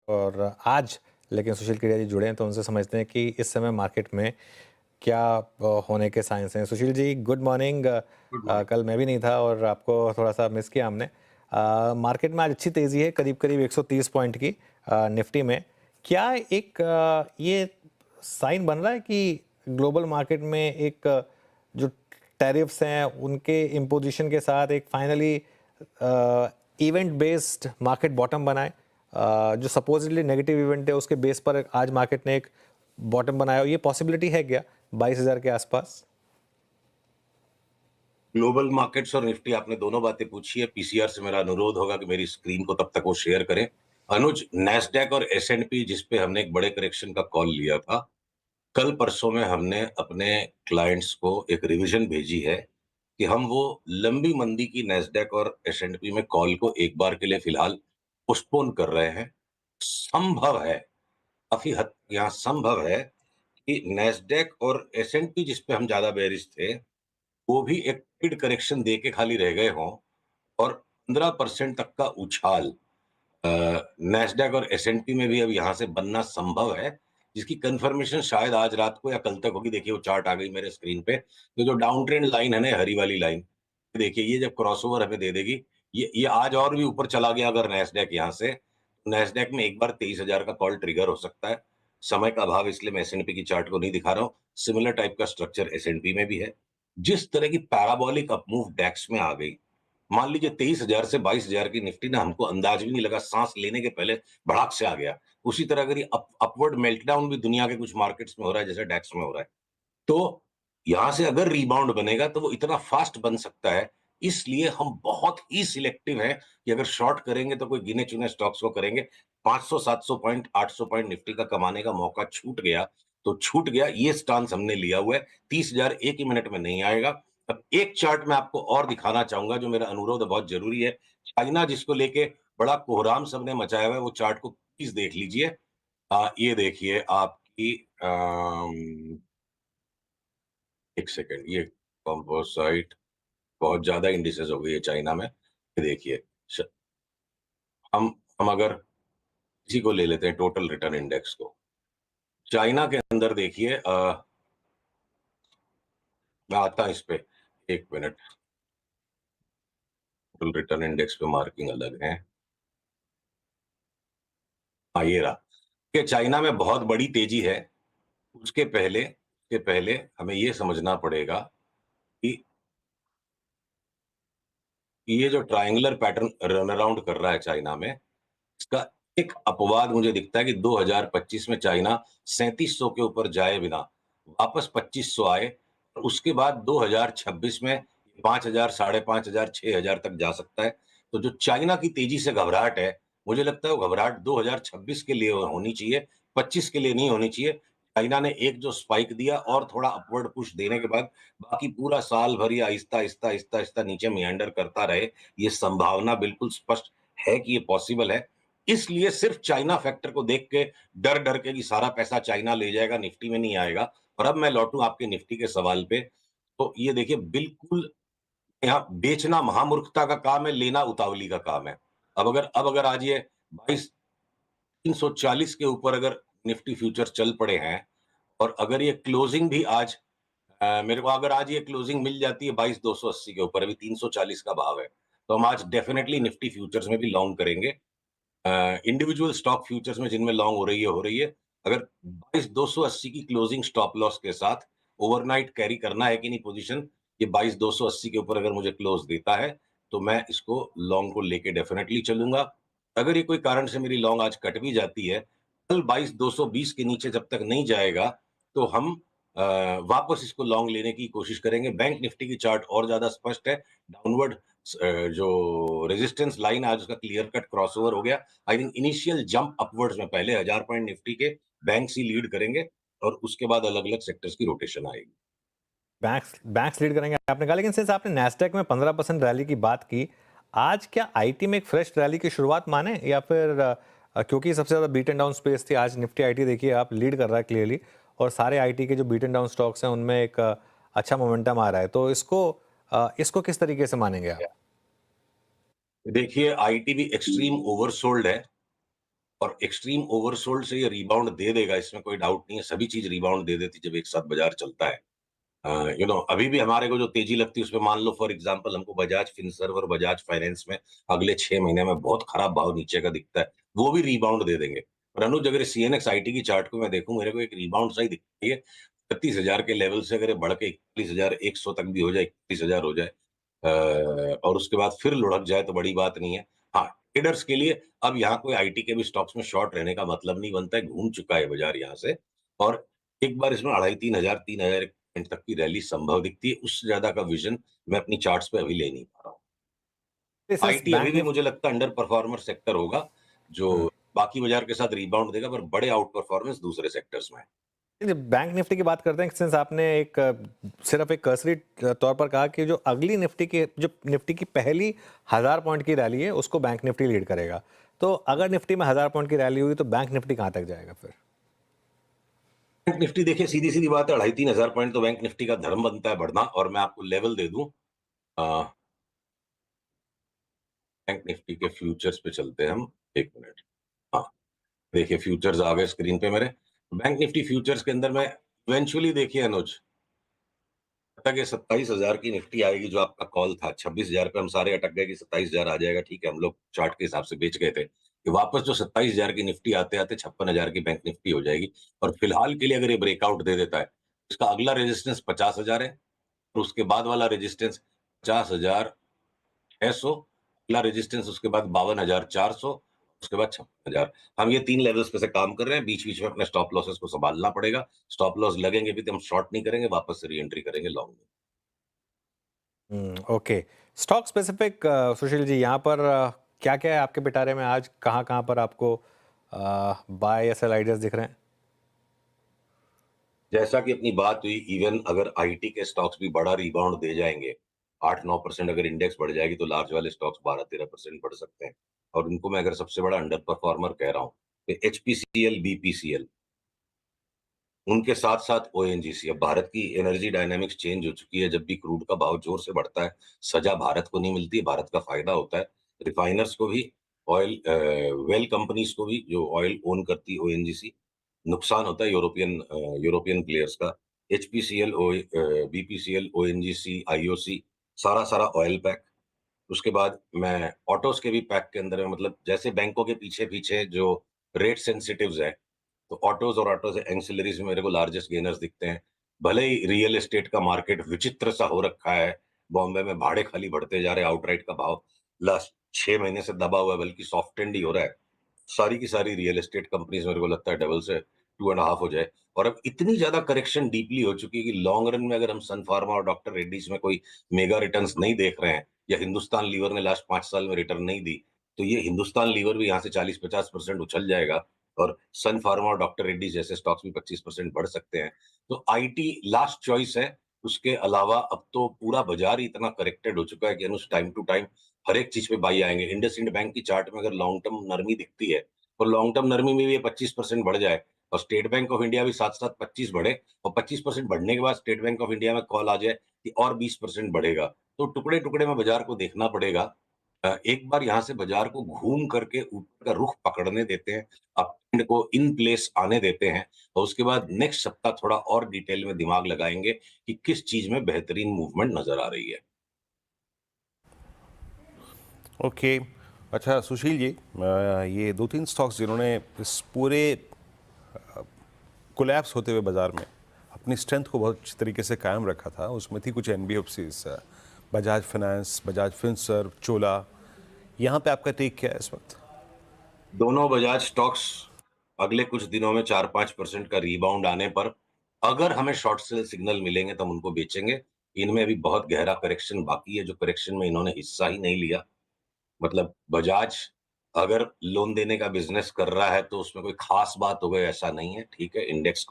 और आज लेकिन सुशील केडिया जी जुड़े हैं तो उनसे समझते हैं कि इस समय मार्केट में क्या होने के साइंस हैं। Sushil ji good morning. Good morning. कल मैं भी नहीं था और आपको थोड़ा सा मिस किया हमने। मार्केट में आज अच्छी तेज़ी है, करीब करीब 130 पॉइंट की निफ्टी में। क्या एक ये साइन बन रहा है कि ग्लोबल मार्केट में एक जो टैरिफ्स हैं उनके इम्पोजिशन के साथ एक finally event based market bottom बनाए? जो सपोजिटली नेगेटिव इवेंट है उसके बेस पर आज मार्केट ने एक बॉटम बनाया, ये पॉसिबिलिटी है क्या 22,000 के आसपास? ग्लोबल मार्केट्स और निफ्टी आपने दोनों बातें पूछी है। पीसीआर से मेरा अनुरोध होगा कि मेरी स्क्रीन को तब तक वो शेयर करें। अनुज, नैस्डैक और एसएंडपी जिस पे हमने एक बड़े करेक्शन का कॉल लिया था, कल परसों में हमने अपने क्लाइंट्स को एक रिवीजन भेजी है कि हम वो लंबी मंदी की नैस्डैक और एसएंडपी में कॉल को एक बार के लिए फिलहाल पोस्टपोन कर रहे हैं। संभव है, काफी हद यहाँ संभव है कि नैस्डैक और एसएंडपी जिस पे हम ज्यादा बेरिश थे, वो भी एक मिड करेक्शन दे के खाली रह गए हों और 15% तक का उछाल नैस्डैक और एसएनपी में भी अब यहाँ से बनना संभव है, जिसकी कंफर्मेशन शायद आज रात को या कल तक होगी। देखिए वो चार्ट आ गई मेरे स्क्रीन पे, तो जो डाउन ट्रेंड लाइन है ना, हरी वाली लाइन, देखिए ये जब क्रॉसओवर हमें दे देगी, ये आज और भी ऊपर चला गया अगर नैस्डैक यहाँ से, नैस्डैक में एक बार 23,000 का कॉल ट्रिगर हो सकता है। समय का अभाव इसलिए मैं एसएनपी की चार्ट को नहीं दिखा रहा हूँ। सिमिलर टाइप का स्ट्रक्चर एसएनपी में भी है। जिस तरह की पैराबोलिक अपमूव डैक्स में आ गई, मान लीजिए 23,000 से 22,000 की निफ्टी ना, हमको अंदाज भी नहीं लगा, सांस लेने के पहले भड़ाक से आ गया। उसी तरह अगर ये अपवर्ड मेल्टडाउन भी दुनिया के कुछ मार्केट्स में हो रहा है, जैसे डैक्स में हो रहा है, तो यहां से अगर रिबाउंड बनेगा तो वो इतना फास्ट बन सकता है। इसलिए हम बहुत ही सिलेक्टिव हैं कि अगर शॉर्ट करेंगे तो कोई गिने चुने स्टॉक्स को करेंगे। 500 700 पॉइंट 800 पॉइंट निफ्टी का कमाने का मौका छूट गया तो छूट गया, ये स्टांस हमने लिया हुआ है। 30,000 एक ही मिनट में नहीं आएगा। अब एक चार्ट मैं आपको और दिखाना चाहूंगा, जो मेरा अनुरोध बहुत जरूरी है। चाइना जिसको लेके बड़ा कोहराम सबने मचाया हुआ है, वो चार्ट को प्लीज देख लीजिए। ये देखिए आपकी एक सेकंड, ये कंपोसाइट बहुत ज्यादा इंडिसेस हो गई है चाइना में। ये देखिए, श- हम अगर इसी को ले लेते हैं, टोटल रिटर्न इंडेक्स को, चाइना के अंदर देखिए, मैं आता हूं इस पे, एक मिनट। टोटल रिटर्न इंडेक्स पे मार्किंग अलग है। हाँ, ये रहा कि चाइना में बहुत बड़ी तेजी है। उसके पहले हमें ये समझना पड़ेगा कि ये जो ट्रायंगुलर पैटर्न रन अराउंड कर रहा है चाइना में, इसका एक अपवाद मुझे दिखता है कि 2025 में चाइना 3700 के ऊपर जाए बिना वापस 2500 आए, और उसके बाद 2026 में 5,000, 5,500, 6,000 तक जा सकता है। तो जो चाइना की तेजी से घबराहट है, मुझे लगता है वो घबराहट 2026 के लिए होनी चाहिए, 25 के लिए नहीं होनी चाहिए। चाइना ने एक जो स्पाइक दिया और थोड़ा अपवर्ड पुश देने के बाद बाकी पूरा साल भर ये आहिस्ता आहिस्ता आहिस्ता आहिस्ता नीचे मियांडर करता रहे, ये संभावना बिल्कुल स्पष्ट है कि ये पॉसिबल है। इसलिए सिर्फ चाइना फैक्टर को देख के डर डर के कि सारा पैसा चाइना ले जाएगा, निफ्टी में नहीं आएगा। और अब मैं लौटूं आपके निफ्टी के सवाल पे, तो ये देखिए, बिल्कुल यहाँ बेचना महामूर्खता का काम है, लेना उतावली का काम है। अब अगर आज ये 22,340 के ऊपर अगर निफ्टी फ्यूचर चल पड़े हैं, और अगर ये क्लोजिंग भी आज मेरे को अगर आज ये क्लोजिंग मिल जाती है 22,280 के ऊपर, अभी 340 का भाव है, तो हम आज डेफिनेटली निफ्टी फ्यूचर्स में भी लॉन्ग करेंगे। इंडिविजुअल स्टॉक फ्यूचर्स में जिनमें लॉन्ग हो रही है, अगर 22,280 की क्लोजिंग स्टॉप लॉस के साथ ओवरनाइट कैरी करना है कि नहीं पोजीशन, ये 22,280 के ऊपर अगर मुझे क्लोज देता है तो मैं इसको लॉन्ग को लेके डेफिनेटली चलूंगा। अगर ये कोई कारण से मेरी लॉन्ग आज कट भी जाती है, कल 22,220 के नीचे जब तक नहीं जाएगा तो हम वापस इसको लॉन्ग लेने की कोशिश करेंगे। बैंक निफ्टी की चार्ट और ज्यादा स्पष्ट है। डाउनवर्ड जो रेजिस्टेंस लाइन आज उसका क्लियर कट क्रॉसओवर हो गया। I think initial jump upwards में पहले 1,000 पॉइंट निफ्टी के बैंक्स ही लीड करेंगे, और उसके बाद अलग अलग सेक्टर्स की रोटेशन आएगी। बैंक्स बैंक्स लीड करेंगे आपने कहा, लेकिन सिंस आपने नैस्डैक में 15% रैली की बात की, आज क्या आईटी में एक फ्रेश रैली की शुरुआत माने, या फिर क्योंकि सबसे ज्यादा बीट एंड डाउन स्पेस थी आज निफ्टी आईटी देखिए आप लीड कर रहा है क्लियरली, और सारे आईटी के जो बीट एंड डाउन स्टॉक्स हैं उनमें एक अच्छा मोमेंटम आ रहा है, तो इसको किस तरीके से मानेंगे आप? देखिए, आईटी भी एक्सट्रीम ओवरसोल्ड है। और एक्सट्रीम ओवरसोल्ड से ये रिबाउंड दे देगा, इसमें कोई डाउट नहीं है। सभी चीज रिबाउंड दे देती जब एक साथ बाजार चलता है। अभी भी हमारे को जो तेजी लगती है उसमें मान लो फॉर एग्जांपल हमको बजाज फिनसर्व और बजाज फाइनेंस में अगले 6 महीने में बहुत खराब भाव नीचे का दिखता है, वो भी रिबाउंड दे देंगे। पर अनुज, अगर सीएनएक्स आईटी की चार्ट को मैं देखूं, मेरे को एक रिबाउंड सा ही दिखती है। 36,000 के लेवल से अगर ये बढ़ के 41,100 तक भी हो जाए, 41,000 हो जाए, और उसके बाद फिर लुढ़क जाए तो बड़ी बात नहीं है। हाँ, ट्रेडर्स के लिए अब यहाँ कोई आईटी के भी स्टॉक्स में शॉर्ट रहने का मतलब नहीं बनता है, घूम चुका है बाजार यहाँ से। और एक बार इसमें 2,500 3,000 पॉइंट तक की रैली संभव दिखती है। उससे ज्यादा का विजन मैं अपनी चार्ट्स पे अभी ले नहीं पा रहा हूँ। सिंस आईटी अभी बैंक भी निफ्टी मुझे लगता है अंडर परफॉर्मर सेक्टर होगा, जो बाकी बाजार के साथ रिबाउंड देगा, पर बड़े आउट परफॉर्मेंस दूसरे सेक्टर्स में है। बैंक निफ्टी की बात करते हैं, सिंस आपने एक सिर्फ एक कर्सरी तौर पर कहा कि जो अगली निफ्टी की पहली 1000 पॉइंट की रैली है उसको बैंक निफ्टी लीड करेगा, तो अगर निफ्टी में 1000 पॉइंट की रैली हुई तो बैंक निफ्टी कहां तक जाएगा फिर? बैंक निफ्टी देखिए, सीधी सीधी बात है, 2,500 पॉइंट तो बैंक निफ्टी का धर्म बनता है बढ़ना। और मैं आपको लेवल दे दूं, बैंक निफ्टी के फ्यूचर्स पे चलते हैं हम। एक मिनट। हाँ, देखिए फ्यूचर्स आ गए स्क्रीन पे मेरे। बैंक निफ्टी फ्यूचर्स के अंदर में इवेंचुअली देखिए अनुज, तक ये 27,000 की निफ्टी आएगी, जो आपका कॉल था 26,000 पे हम सारे अटक गए कि 27,000 आ जाएगा। ठीक है, हम लोग चार्ट के हिसाब से बेच गए थे कि वापस जो 27,000 की निफ्टी आते आते 56,000 की बैंक निफ्टी हो जाएगी। और फिलहाल के लिए अगर ये ब्रेकआउट दे देता है, इसका अगला रेजिस्टेंस 50,000 है, और उसके बाद वाला रेजिस्टेंस 50,600, अगला रेजिस्टेंस उसके बाद 52,400, उसके बाद 56,000। हम ये 3 लेवल्स पे से काम कर रहे हैं। बीच बीच में अपने स्टॉप लॉसेस को संभालना पड़ेगा। स्टॉप लॉस लगेंगे भी तो हम शॉर्ट नहीं करेंगे, वापस से री एंट्री करेंगे लॉन्ग में। Okay, stock specific Sushil ji, यहाँ पर क्या क्या है आपके पिटारे में आज, कहाँ कहाँ पर आपको बाय या सेल आइडियाज दिख रहे हैं? जैसा कि अपनी बात हुई, इवन अगर आईटी के स्टॉक्स भी बड़ा रिबाउंड दे जाएंगे, 8-9% अगर इंडेक्स बढ़ जाएगी, तो लार्ज वाले स्टॉक्स 12-13% बढ़ सकते हैं। और उनको मैं अगर सबसे बड़ा अंडर परफॉर्मर कह रहा हूँ, तो एचपीसीएल, बीपीसीएल, उनके साथ साथ ओएनजीसी। अब भारत की एनर्जी डायनामिक्स चेंज हो चुकी है। जब भी क्रूड का भाव जोर से बढ़ता है, सजा भारत को नहीं मिलती है, भारत का फायदा होता है। रिफाइनर्स को भी, ऑयल वेल कंपनीज को भी, जो ऑयल ओन करती है ओएनजीसी, नुकसान होता है यूरोपियन प्लेयर्स का। एचपीसीएल, बीपीसीएल, ओएनजीसी, आईओसी, सारा सारा ऑयल पैक। उसके बाद मैं ऑटोस के भी पैक के अंदर में, मतलब जैसे बैंकों के पीछे पीछे जो रेट सेंसिटिव्स है, तो ऑटोज और ऑटोज एंसिलरीज में मेरे को लार्जेस्ट गेनर्स दिखते हैं। भले ही रियल एस्टेट का मार्केट विचित्र सा हो रखा है, बॉम्बे में भाड़े खाली बढ़ते जा रहे हैं, आउटराइट का भाव लास्ट 6 महीने से दबा हुआ है, बल्कि सॉफ्ट एंड ही हो रहा है। सारी की सारी रियल एस्टेट कंपनीज मेरे को लगता है डबल से 2.5 हो जाए। और अब इतनी ज्यादा करेक्शन डीपली हो चुकी है कि लॉन्ग रन में अगर हम सन फार्मा और डॉक्टर रेड्डीज में कोई मेगा रिटर्न्स नहीं देख रहे हैं, या हिंदुस्तान लीवर ने लास्ट 5 साल में रिटर्न नहीं दी, तो ये हिंदुस्तान लीवर भी यहाँ से 40-50% उछल जाएगा। और सन फार्मा और डॉक्टर रेड्डी जैसे स्टॉक्स भी 25% बढ़ सकते हैं। तो आईटी लास्ट चॉइस है। उसके अलावा अब तो पूरा बाजार ही इतना करेक्टेड हो चुका है कि अनुस टाइम टू टाइम हर एक चीज पे बाई आएंगे। इंडसइंड बैंक की चार्ट में अगर लॉन्ग टर्म नरमी दिखती है, और लॉन्ग टर्म नरमी में भी ये 25% बढ़ जाए, और स्टेट बैंक ऑफ इंडिया भी साथ साथ 25 बढ़े, और 25% बढ़ने के बाद स्टेट बैंक ऑफ इंडिया में कॉल आ जाए कि और 20% बढ़ेगा, तो टुकड़े टुकड़े में बाजार को देखना पड़ेगा। एक बार यहाँ से बाजार को घूम करके ऊपर का रुख पकड़ने देते हैं, अपट्रेंड को इन प्लेस आने देते हैं, और उसके बाद नेक्स्ट सप्ताह थोड़ा और डिटेल में दिमाग लगाएंगे कि किस चीज में बेहतरीन मूवमेंट नजर आ रही है। ओके। अच्छा सुशील जी, ये दो तीन स्टॉक्स जिन्होंने इस पूरे कोलैप्स होते हुए बाजार में अपनी स्ट्रेंथ को बहुत अच्छी तरीके से कायम रखा था, उसमें थी कुछ NBFCs, Bajaj Finance, Bajaj Finserv, Chola. यहाँ पे आपका टेक क्या है इस वक्त? दोनों बजाज स्टॉक्स अगले कुछ दिनों में 4-5% का रीबाउंड आने पर, अगर हमें शॉर्ट सेल सिग्नल मिलेंगे तो हम उनको बेचेंगे। इनमें भी बहुत गहरा करेक्शन बाकी है, जो करेक्शन में इन्होंने हिस्सा ही नहीं लिया। मतलब बजाज अगर लोन देने का बिजनेस कर रहा है तो उसमें कोई खास बात हो गई ऐसा नहीं है। ठीक है, इंडेक्स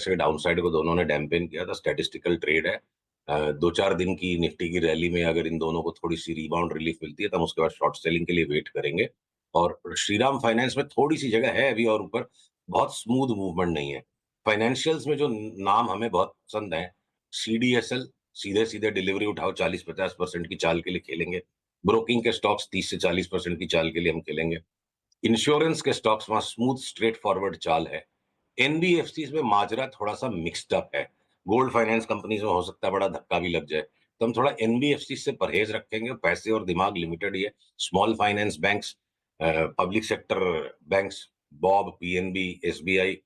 के डाउनसाइड को दोनों ने डैम्पेन किया था, स्टैटिस्टिकल ट्रेड है। 2-4 दिन की निफ्टी की रैली में अगर इन दोनों को थोड़ी सी रिबाउंड रिलीफ मिलती है तो हम उसके बाद शॉर्ट सेलिंग के लिए वेट करेंगे। और श्रीराम फाइनेंस में थोड़ी सी जगह है अभी और ऊपर, बहुत स्मूथ मूवमेंट नहीं है। फाइनेंशियल्स में जो नाम हमें बहुत पसंद है, सीडीएसएल, सीधे सीधे डिलीवरी उठाओ 40-50% की चाल के लिए खेलेंगे। ब्रोकिंग के स्टॉक्स 30 से 40% की चाल के लिए हम खेलेंगे। इंश्योरेंस के स्टॉक्स में स्मूथ स्ट्रेट फॉरवर्ड चाल है। एनबीएफसीज में माजरा थोड़ा सा मिक्स्ड अप है। गोल्ड फाइनेंस कंपनीज में हो सकता है बड़ा धक्का भी लग जाए, तो हम थोड़ा एनबीएफसी से परहेज रखेंगे। पैसे और दिमाग लिमिटेड ही है। Small finance banks, public sector banks, Bob, PNB, SBI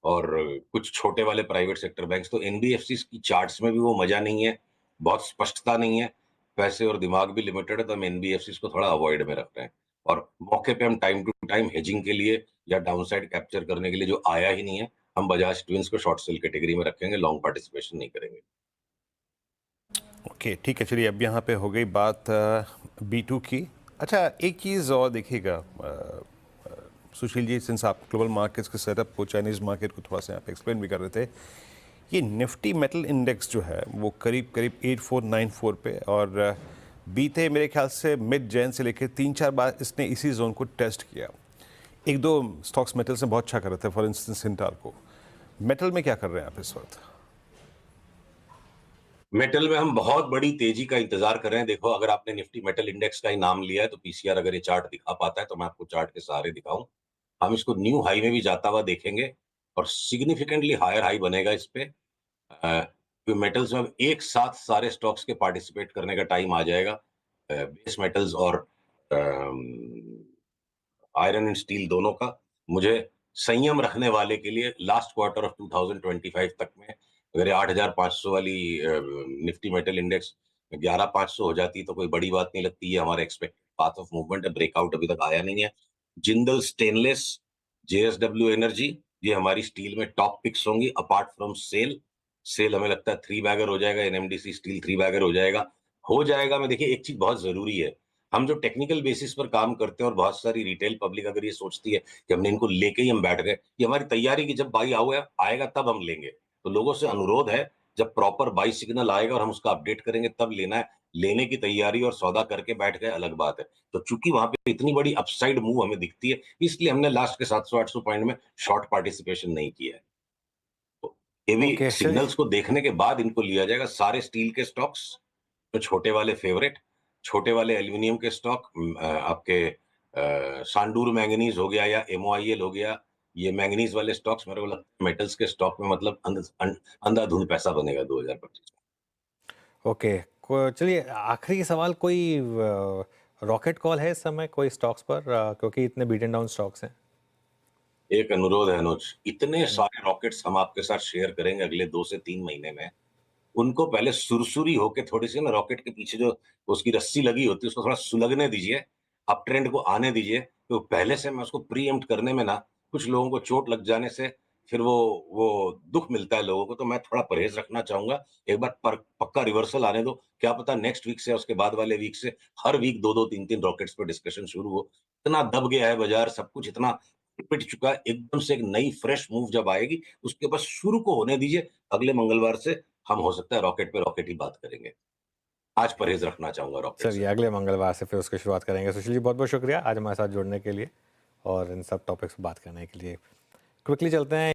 और कुछ छोटे वाले प्राइवेट सेक्टर बैंक्स, तो एनबीएफसी की चार्ट्स में भी वो मजा नहीं है, बहुत स्पष्टता नहीं है, पैसे और दिमाग भी लिमिटेड है, तो हम एनबीएफसी को थोड़ा अवॉइड में रख रहे हैं। और मौके पे हम टाइम टू टाइम हेजिंग के लिए या डाउनसाइड कैप्चर करने के लिए जो आया ही नहीं है, हम बजाज ट्विंस को शॉर्ट सेल कैटेगरी में रखेंगे, लॉन्ग पार्टिसिपेशन नहीं करेंगे। ओके, ठीक है, चलिए अब यहाँ पे हो गई बात B2 की। अच्छा, एक चीज़ और देखिएगा सुशील जी, सिंस आप ग्लोबल मार्केट्स के सेटअप को, चाइनीज़ मार्केट को थोड़ा सा यहाँ पे एक्सप्लेन भी कर रहे थे, ये निफ्टी मेटल इंडेक्स जो है वो करीब करीब 8494 पे, और बीते मेरे ख्याल से मिड जैन से लेकर 3-4 बार इसने इसी जोन को टेस्ट किया। एक दो स्टॉक्स मेटल से बहुत अच्छा कर रहे थे, फॉर इंस्टेंस हिंडाल्को। मेटल में क्या कर रहे हैं आप इस वक्त? मेटल में हम बहुत बड़ी तेजी का इंतजार कर रहे हैं। देखो, अगर आपने निफ्टी मेटल इंडेक्स का ही नाम लिया है, तो पीसीआर अगर ये चार्ट दिखा पाता है तो मैं आपको चार्ट के सहारे दिखाऊं। हम इसको न्यू हाई में भी जाता हुआ देखेंगे और सिग्निफिकेंटली हायर हाई बनेगा इस पे। मेटल्स में अब एक साथ सारे स्टॉक्स के पार्टिसिपेट करने का टाइम आ जाएगा। बेस मेटल्स और आयरन एंड स्टील दोनों का। मुझे संयम रखने वाले के लिए लास्ट क्वार्टर ऑफ 2025 तक में अगर 8,500 वाली निफ्टी मेटल इंडेक्स 11,500 हो जाती तो कोई बड़ी बात नहीं लगती है। हमारे एक्सपेक्टेड पाथ ऑफ मूवमेंट है, ब्रेकआउट अभी तक आया नहीं है। जिंदल स्टेनलेस, जेएसडब्ल्यू एनर्जी, ये हमारी स्टील में टॉप पिक्स होंगी अपार्ट फ्रॉम सेल। सेल हमें लगता है 3 बैगर हो जाएगा, एनएमडीसी स्टील 3 बैगर हो जाएगा। मैं देखिए, एक चीज बहुत जरूरी है, हम जो टेक्निकल बेसिस पर काम करते हैं और बहुत सारी रिटेल पब्लिक अगर ये सोचती है कि हमने इनको लेके ही हम बैठ गए, ये हमारी तैयारी की जब बाई आएगा तब हम लेंगे। तो लोगों से अनुरोध है, जब प्रॉपर बाई सिग्नल आएगा और हम उसका अपडेट करेंगे तब लेना है। लेने की तैयारी और सौदा करके बैठ गए अलग बात है। तो चूंकि वहां पे इतनी बड़ी अपसाइड मूव हमें दिखती है, इसलिए हमने लास्ट के 700-800 पॉइंट में शॉर्ट पार्टिसिपेशन नहीं किया है। तो ये भी ओके, चलिए। सिग्नल्स को देखने के बाद इनको लिया जाएगा। सारे स्टील के स्टॉक्स, तो छोटे वाले फेवरेट, छोटे वाले एल्यूमिनियम के स्टॉक, आपके सांडूर मैंगनीज हो गया या एमओआईएल हो गया, ये मैंगनीज वाले स्टॉक्स मेरे को लगता है मेटल्स के स्टॉक में मतलब अंधाधुंध पैसा बनेगा 2025 में। ओके, चलिए आखिरी सवाल, कोई रॉकेट कॉल है इस समय कोई स्टॉक्स पर, क्योंकि इतने बीटन डाउन स्टॉक्स हैं। एक अनुरोध है अनुज, इतने सारे रॉकेट्स हम आपके साथ शेयर करेंगे अगले 2 से 3 महीने में, उनको पहले सुरसुरी होके थोड़ी सी ना रॉकेट के पीछे जो उसकी रस्सी लगी होती है उसको थोड़ा सुलगने दीजिए, अप ट्रेंड को आने दीजिए। तो पहले से मैं उसको प्रीएम्प्ट करने में ना कुछ लोगों को चोट लग जाने से फिर वो दुख मिलता है लोगों को, तो मैं थोड़ा परहेज रखना चाहूंगा। एक बार पक्का रिवर्सल आने दो, क्या पता नेक्स्ट वीक से उसके बाद वाले वीक से हर वीक 2-2, 3-3 रॉकेट्स पर डिस्कशन शुरू हो। इतना दब गया है बाजार, सब कुछ इतना पिट चुका है, एकदम से एक नई फ्रेश मूव जब आएगी उसके बाद शुरू को होने दीजिए। अगले मंगलवार से हम हो सकता है रॉकेट पे रॉकेट ही बात करेंगे। आज परहेज रखना चाहूंगा रॉकेट से। चलिए, अगले मंगलवार से फिर उसकी शुरुआत करेंगे। सुशील जी, बहुत बहुत शुक्रिया आज हमारे साथ जुड़ने के लिए और इन सब टॉपिक्स पर बात करने के लिए। क्विकली चलते हैं